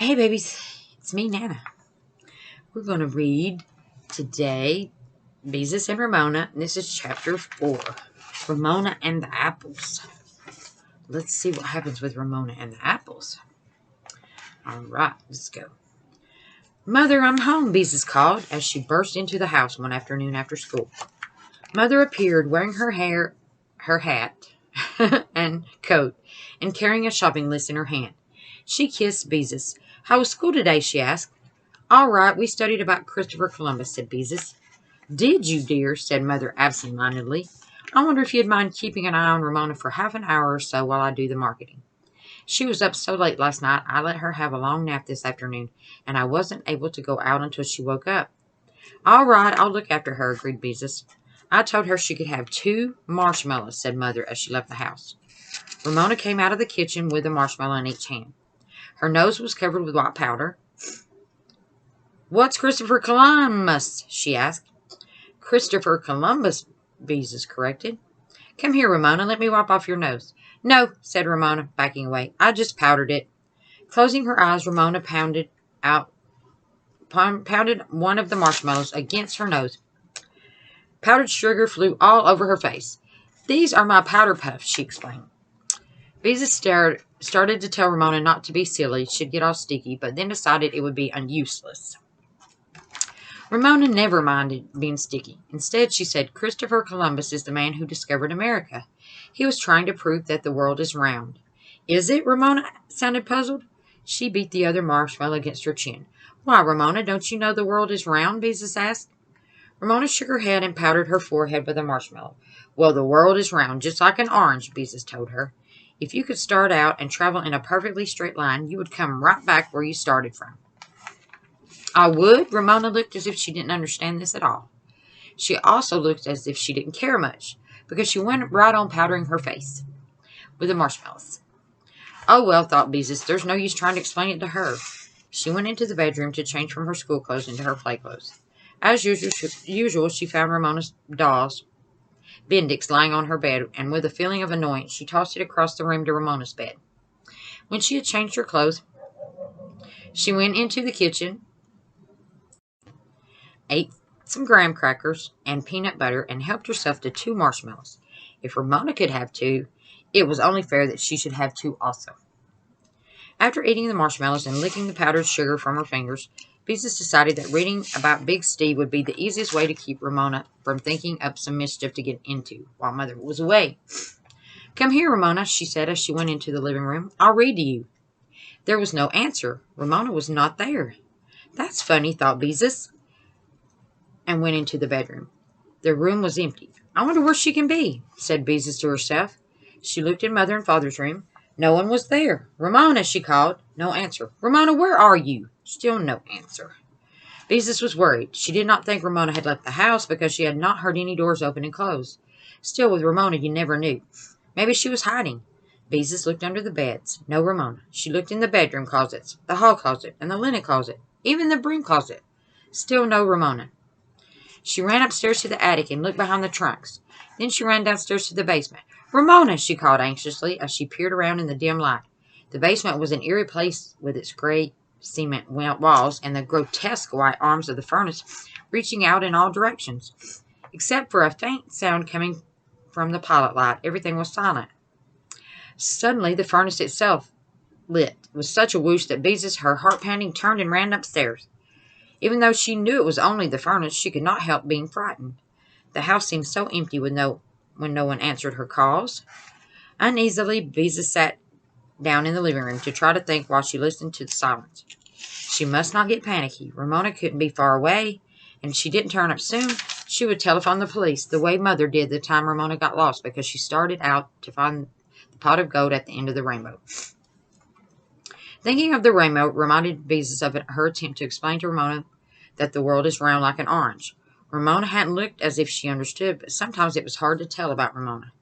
Hey babies, it's me, Nana. We're going to read today Beezus and Ramona, and this is chapter 4, Ramona and the Apples. Let's see what happens with Ramona and the apples. Alright, let's go. Mother, I'm home, Beezus called as she burst into the house one afternoon after school. Mother appeared wearing her hat, and coat, and carrying a shopping list in her hand. She kissed Beezus. How was school today, she asked. All right, we studied about Christopher Columbus, said Beezus. Did you, dear, said Mother absent-mindedly. I wonder if you'd mind keeping an eye on Ramona for half an hour or so while I do the marketing. She was up so late last night, I let her have a long nap this afternoon, and I wasn't able to go out until she woke up. All right, I'll look after her, agreed Beezus. I told her she could have 2 marshmallows, said Mother as she left the house. Ramona came out of the kitchen with a marshmallow in each hand. Her nose was covered with white powder. What's Christopher Columbus? She asked. Christopher Columbus, Beezus corrected. Come here, Ramona, let me wipe off your nose. No, said Ramona, backing away. I just powdered it. Closing her eyes, Ramona pounded one of the marshmallows against her nose. Powdered sugar flew all over her face. These are my powder puffs, she explained. Beezus started to tell Ramona not to be silly, she'd get all sticky, but then decided it would be useless. Ramona never minded being sticky. Instead, she said, Christopher Columbus is the man who discovered America. He was trying to prove that the world is round. Is it? Ramona sounded puzzled. She beat the other marshmallow against her chin. Why, Ramona, don't you know the world is round? Beezus asked. Ramona shook her head and powdered her forehead with a marshmallow. Well, the world is round, just like an orange, Beezus told her. If you could start out and travel in a perfectly straight line, you would come right back where you started from. I would? Ramona looked as if she didn't understand this at all. She also looked as if she didn't care much, because she went right on powdering her face with the marshmallows. Oh, well, thought Beezus, there's no use trying to explain it to her. She went into the bedroom to change from her school clothes into her play clothes. As usual, she found Ramona's doll's Bendix lying on her bed, and with a feeling of annoyance, she tossed it across the room to Ramona's bed. When she had changed her clothes, she went into the kitchen, ate some graham crackers and peanut butter, and helped herself to 2 marshmallows. If Ramona could have 2, it was only fair that she should have 2 also. After eating the marshmallows and licking the powdered sugar from her fingers, Beezus decided that reading about Big Steve would be the easiest way to keep Ramona from thinking up some mischief to get into while Mother was away. Come here, Ramona, she said as she went into the living room. I'll read to you. There was no answer. Ramona was not there. That's funny, thought Beezus, and went into the bedroom. The room was empty. I wonder where she can be, said Beezus to herself. She looked in Mother and Father's room. No one was there. Ramona, she called. No answer. Ramona, where are you? Still no answer. Beezus was worried. She did not think Ramona had left the house because she had not heard any doors open and close. Still, with Ramona, you never knew. Maybe she was hiding. Beezus looked under the beds. No Ramona. She looked in the bedroom closets, the hall closet, and the linen closet, even the broom closet. Still no Ramona. She ran upstairs to the attic and looked behind the trunks. Then she ran downstairs to the basement. Ramona, she called anxiously as she peered around in the dim light. The basement was an eerie place with its gray cement walls and the grotesque white arms of the furnace reaching out in all directions. Except for a faint sound coming from the pilot light, everything was silent. Suddenly, the furnace itself lit with such a whoosh that Beezus, her heart pounding, turned and ran upstairs. Even though she knew it was only the furnace, she could not help being frightened. The house seemed so empty when no one answered her calls. Uneasily, Beezus sat down in the living room to try to think while she listened to the silence. She must not get panicky. Ramona couldn't be far away, and if she didn't turn up soon, she would telephone the police, the way Mother did the time Ramona got lost because she started out to find the pot of gold at the end of the rainbow. Thinking of the rainbow reminded Beezus of her attempt to explain to Ramona that the world is round like an orange. Ramona hadn't looked as if she understood, but sometimes it was hard to tell about Ramona.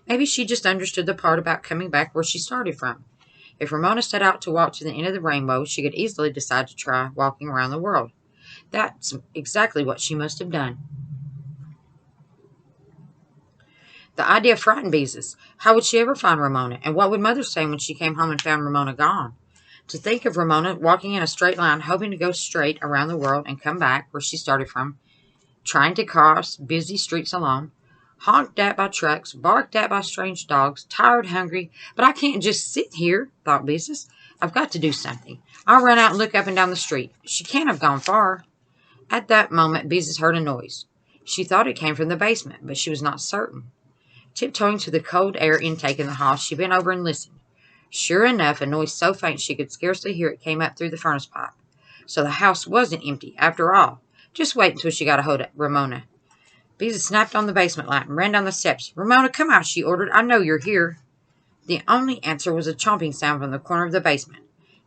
Maybe she just understood the part about coming back where she started from. If Ramona set out to walk to the end of the rainbow, she could easily decide to try walking around the world. That's exactly what she must have done. The idea frightened Beezus. How would she ever find Ramona? And what would Mother say when she came home and found Ramona gone? To think of Ramona walking in a straight line, hoping to go straight around the world and come back where she started from, trying to cross busy streets alone, honked at by trucks, barked at by strange dogs, tired, hungry. But I can't just sit here, thought Beezus. I've got to do something. I'll run out and look up and down the street. She can't have gone far. At that moment, Beezus heard a noise. She thought it came from the basement, but she was not certain. Tiptoeing to the cold air intake in the hall, she bent over and listened. Sure enough, a noise so faint she could scarcely hear it came up through the furnace pipe. So the house wasn't empty, after all. Just wait until she got a hold of Ramona. Beezus snapped on the basement light and ran down the steps. Ramona, come out, she ordered. I know you're here. The only answer was a chomping sound from the corner of the basement.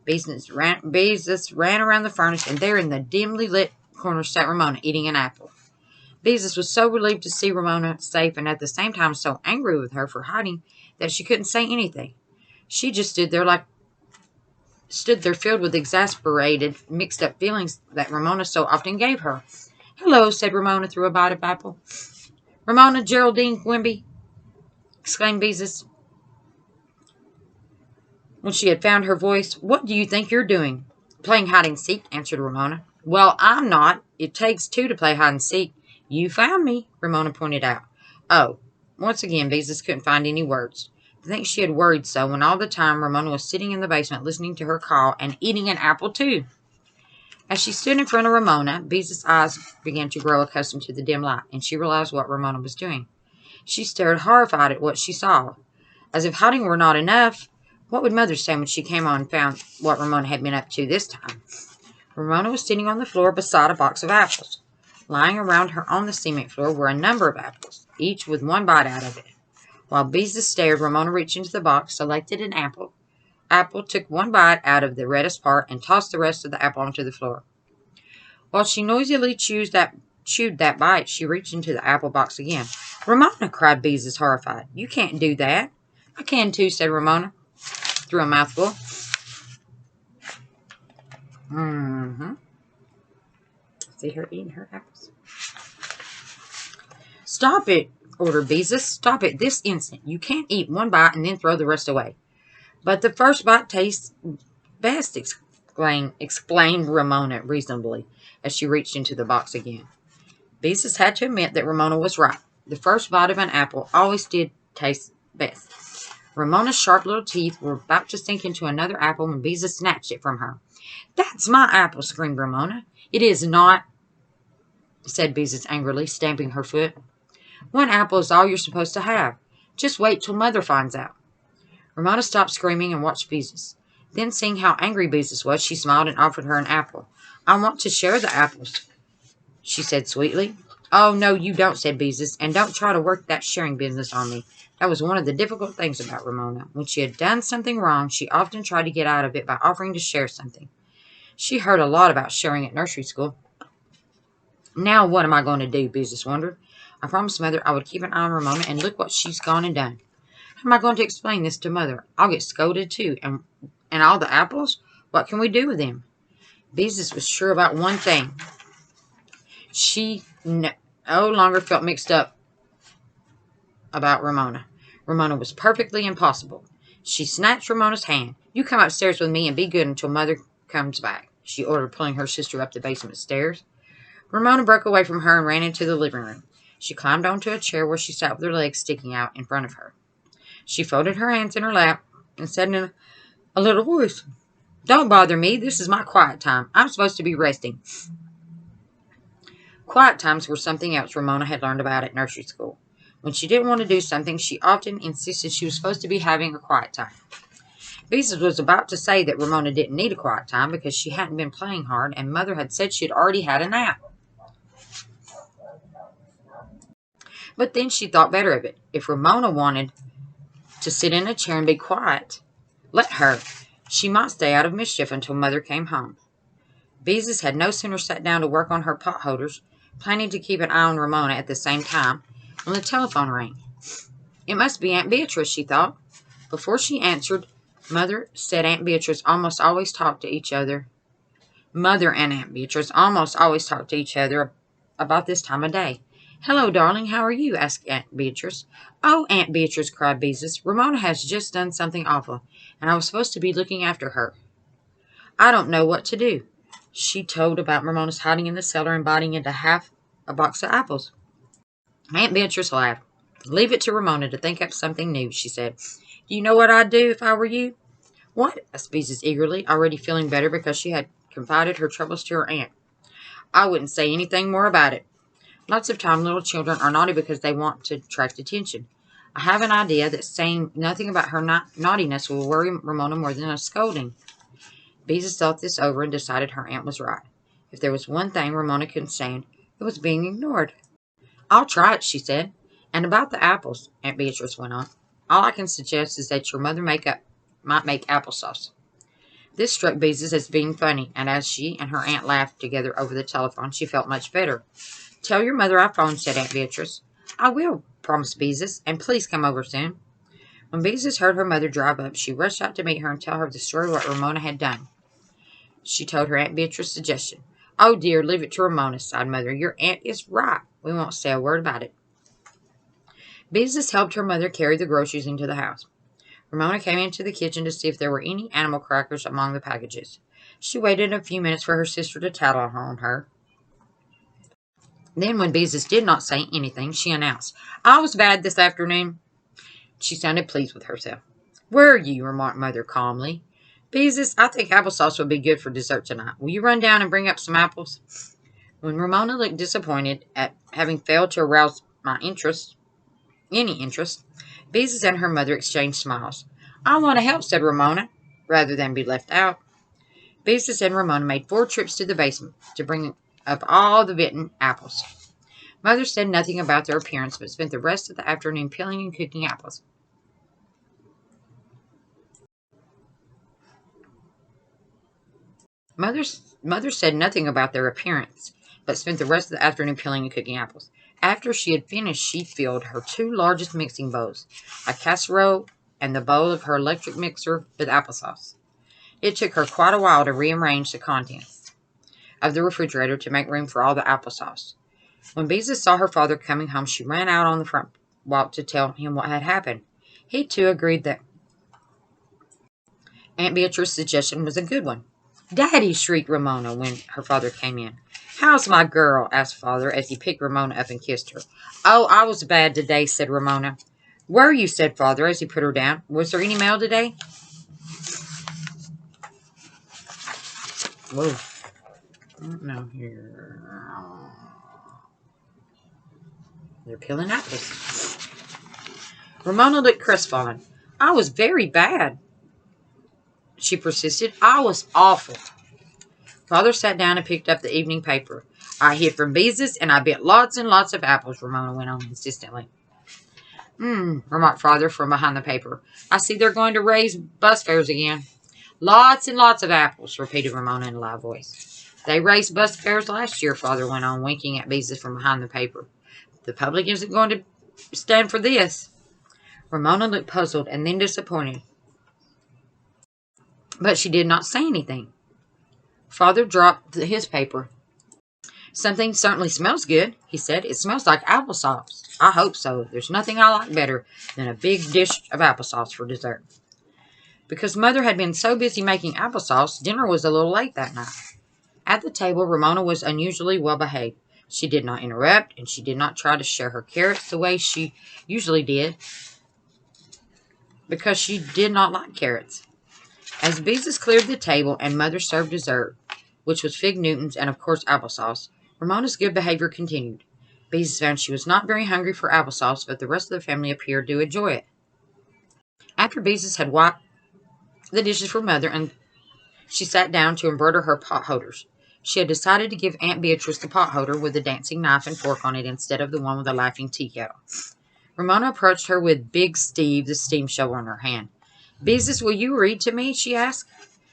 Beezus ran around the furnace, and there in the dimly lit corner sat Ramona, eating an apple. Beezus was so relieved to see Ramona safe and at the same time so angry with her for hiding that she couldn't say anything. She just stood there filled with exasperated, mixed-up feelings that Ramona so often gave her. Hello, said Ramona through a bite of apple. Ramona Geraldine Quimby, exclaimed Beezus when she had found her voice. What do you think you're doing? Playing hide-and-seek, answered Ramona. Well, I'm not. It takes two to play hide-and-seek. You found me, Ramona pointed out. Oh, once again, Beezus couldn't find any words. To think she had worried so when all the time Ramona was sitting in the basement listening to her call and eating an apple too. As she stood in front of Ramona, Beezus' eyes began to grow accustomed to the dim light, and she realized what Ramona was doing. She stared horrified at what she saw. As if hiding were not enough, what would Mother say when she came on and found what Ramona had been up to this time? Ramona was sitting on the floor beside a box of apples. Lying around her on the cement floor were a number of apples, each with one bite out of it. While Beezus stared, Ramona reached into the box, selected an apple. Apple took one bite out of the reddest part and tossed the rest of the apple onto the floor. While she noisily chewed that bite, she reached into the apple box again. Ramona, cried Beezus, horrified. You can't do that. I can too, said Ramona, through a mouthful. See her eating her apples. Stop it, ordered Beezus. Stop it this instant. You can't eat one bite and then throw the rest away. But the first bite tastes best, explained Ramona reasonably, as she reached into the box again. Beezus had to admit that Ramona was right. The first bite of an apple always did taste best. Ramona's sharp little teeth were about to sink into another apple when Beezus snatched it from her. That's my apple, screamed Ramona. It is not, said Beezus angrily, stamping her foot. One apple is all you're supposed to have. Just wait till Mother finds out. Ramona stopped screaming and watched Beezus. Then, seeing how angry Beezus was, she smiled and offered her an apple. I want to share the apples, she said sweetly. Oh, no, you don't, said Beezus, and don't try to work that sharing business on me. That was one of the difficult things about Ramona. When she had done something wrong, she often tried to get out of it by offering to share something. She heard a lot about sharing at nursery school. Now what am I going to do, Beezus wondered. I promised Mother I would keep an eye on Ramona, and look what she's gone and done. How am I going to explain this to Mother? I'll get scolded too. And all the apples? What can we do with them? Beezus was sure about one thing. She no longer felt mixed up about Ramona. Ramona was perfectly impossible. She snatched Ramona's hand. You come upstairs with me and be good until Mother comes back, she ordered, pulling her sister up the basement stairs. Ramona broke away from her and ran into the living room. She climbed onto a chair where she sat with her legs sticking out in front of her. She folded her hands in her lap and said in a little voice, Don't bother me. This is my quiet time. I'm supposed to be resting. Quiet times were something else Ramona had learned about at nursery school. When she didn't want to do something, she often insisted she was supposed to be having a quiet time. Beezus was about to say that Ramona didn't need a quiet time because she hadn't been playing hard and Mother had said she had already had a nap. But then she thought better of it. If Ramona wanted to sit in a chair and be quiet, let her. She might stay out of mischief until Mother came home. Beezus had no sooner sat down to work on her pot holders, planning to keep an eye on Ramona at the same time, when the telephone rang. It must be Aunt Beatrice, she thought. Before she answered, Mother and Aunt Beatrice almost always talked to each other about this time of day. Hello, darling, how are you? Asked Aunt Beatrice. Oh, Aunt Beatrice, cried Beezus. Ramona has just done something awful, and I was supposed to be looking after her. I don't know what to do. She told about Ramona's hiding in the cellar and biting into half a box of apples. Aunt Beatrice laughed. Leave it to Ramona to think up something new, she said. Do you know what I'd do if I were you? What? Asked Beezus eagerly, already feeling better because she had confided her troubles to her aunt. I wouldn't say anything more about it. Lots of time little children are naughty because they want to attract attention. I have an idea that saying nothing about her naughtiness will worry Ramona more than a scolding. Beezus thought this over and decided her aunt was right. If there was one thing Ramona couldn't stand, it was being ignored. I'll try it, she said. And about the apples, Aunt Beatrice went on, all I can suggest is that your mother might make applesauce. This struck Beezus as being funny, and as she and her aunt laughed together over the telephone, she felt much better. Tell your mother I phoned, said Aunt Beatrice. I will, promised Beezus, and please come over soon. When Beezus heard her mother drive up, she rushed out to meet her and tell her the story of what Ramona had done. She told her Aunt Beatrice's suggestion. Oh, dear, leave it to Ramona, sighed Mother. Your aunt is right. We won't say a word about it. Beezus helped her mother carry the groceries into the house. Ramona came into the kitchen to see if there were any animal crackers among the packages. She waited a few minutes for her sister to tattle on her. Then, when Beezus did not say anything, she announced, I was bad this afternoon. She sounded pleased with herself. Where are you? Remarked Mother calmly. Beezus, I think applesauce would be good for dessert tonight. Will you run down and bring up some apples? When Ramona looked disappointed at having failed to arouse any interest, Beezus and her mother exchanged smiles. I want to help, said Ramona, rather than be left out. Beezus and Ramona made 4 trips to the basement to bring up all the bitten apples. Mother said nothing about their appearance, but spent the rest of the afternoon peeling and cooking apples. Mother said nothing about their appearance, but spent the rest of the afternoon peeling and cooking apples. After she had finished, she filled her 2 largest mixing bowls, a casserole and the bowl of her electric mixer, with applesauce. It took her quite a while to rearrange the contents of the refrigerator to make room for all the applesauce. When Beezus saw her father coming home, she ran out on the front walk to tell him what had happened. He, too, agreed that Aunt Beatrice's suggestion was a good one. Daddy, shrieked Ramona when her father came in. How's my girl? Asked Father as he picked Ramona up and kissed her. Oh, I was bad today, said Ramona. Were you? Said Father as he put her down. Was there any mail today? Whoa. I don't know here. They're peeling apples. Ramona looked crestfallen. I was very bad, she persisted. I was awful. Father sat down and picked up the evening paper. I hid from Beezus, and I bit lots and lots of apples, Ramona went on insistently. Remarked Father from behind the paper. I see they're going to raise bus fares again. Lots and lots of apples, repeated Ramona in a loud voice. They raised bus fares last year, Father went on, winking at Beezus from behind the paper. The public isn't going to stand for this. Ramona looked puzzled and then disappointed. But she did not say anything. Father dropped his paper. Something certainly smells good, he said. It smells like applesauce. I hope so. There's nothing I like better than a big dish of applesauce for dessert. Because Mother had been so busy making applesauce, dinner was a little late that night. At the table, Ramona was unusually well behaved. She did not interrupt, and she did not try to share her carrots the way she usually did, because she did not like carrots. As Beezus cleared the table and Mother served dessert, which was fig Newtons and, of course, applesauce, Ramona's good behavior continued. Beezus found she was not very hungry for applesauce, but the rest of the family appeared to enjoy it. After Beezus had wiped the dishes for Mother, and she sat down to embroider her pot holders. She had decided to give Aunt Beatrice the pot holder with the dancing knife and fork on it instead of the one with the laughing tea kettle. Ramona approached her with Big Steve, the steam shovel, in her hand. Beezus, will you read to me? She asked.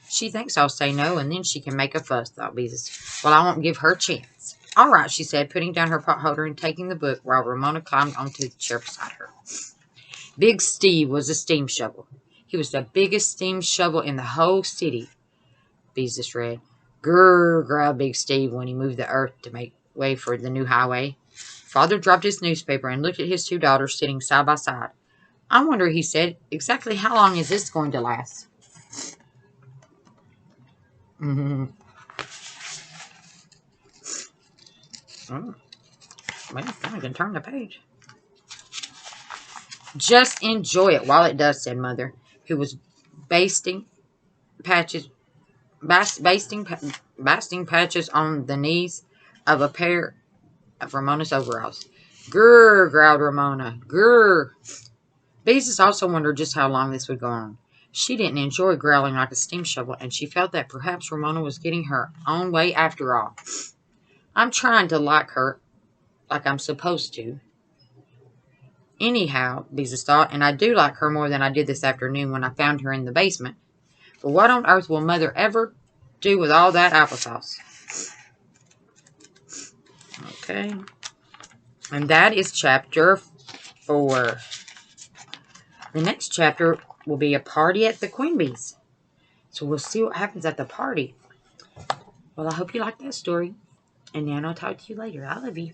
She thinks I'll say no, and then she can make a fuss, thought Beezus. Well, I won't give her a chance. All right, she said, putting down her pot holder and taking the book while Ramona climbed onto the chair beside her. Big Steve was a steam shovel. He was the biggest steam shovel in the whole city, Beezus read. Grrr, growled Big Steve when he moved the earth to make way for the new highway. Father dropped his newspaper and looked at his 2 daughters sitting side by side. I wonder, he said, exactly how long is this going to last? Mm-hmm. Oh, well, I can turn the page. Just enjoy it while it does, said Mother, who was basting patches on the knees of a pair of Ramona's overalls. Grrr, growled Ramona. Grrr. Beezus also wondered just how long this would go on. She didn't enjoy growling like a steam shovel, and she felt that perhaps Ramona was getting her own way after all. I'm trying to like her like I'm supposed to. Anyhow, Beezus thought, and I do like her more than I did this afternoon when I found her in the basement. But what on earth will Mother ever do with all that applesauce? Okay. And that is chapter 4. The next chapter will be a party at the Queen Bee's. So we'll see what happens at the party. Well, I hope you liked that story. And then I'll talk to you later. I love you.